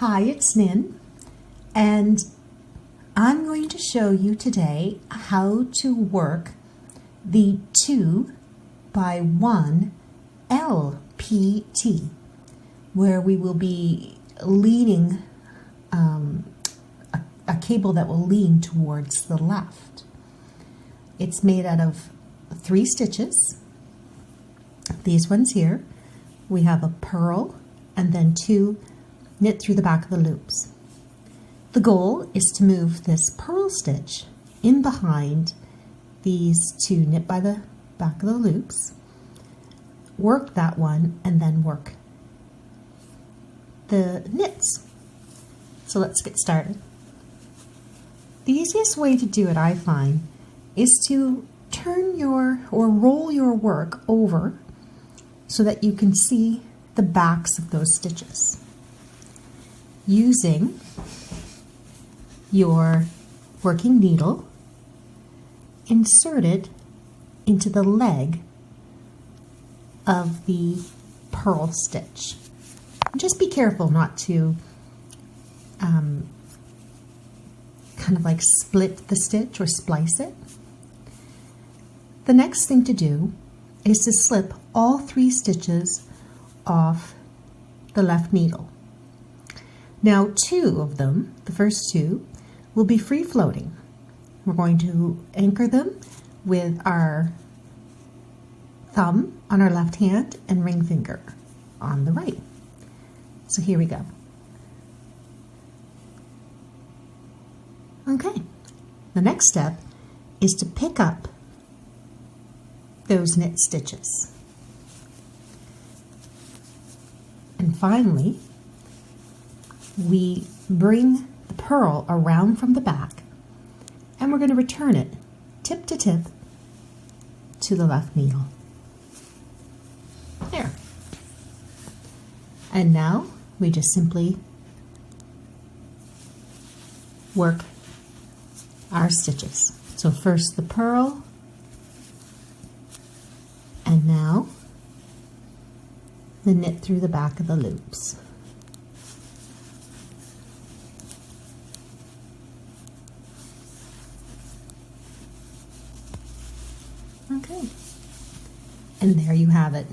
Hi, it's Nin, and I'm going to show you today how to work the 2x1 LPT, where we will be leaning a cable that will lean towards the left. It's made out of 3 stitches. These ones here. We have a purl and then 2 knit through the back of the loops. The goal is to move this purl stitch in behind these 2 knit by the back of the loops, work that one, and then work the knits. So let's get started. The easiest way to do it, I find, is to turn or roll your work over so that you can see the backs of those stitches. Using your working needle, insert it into the leg of the purl stitch. Just be careful not to kind of like split the stitch or splice it. The next thing to do is to slip all 3 stitches off the left needle. Now 2 of them, the first 2, will be free floating. We're going to anchor them with our thumb on our left hand and ring finger on the right. So here we go. Okay, the next step is to pick up those knit stitches. And finally, we bring the purl around from the back and we're going to return it tip to tip to the left needle. There. And now we just simply work our stitches. So first the purl, and now the knit through the back of the loops. Okay, and there you have it.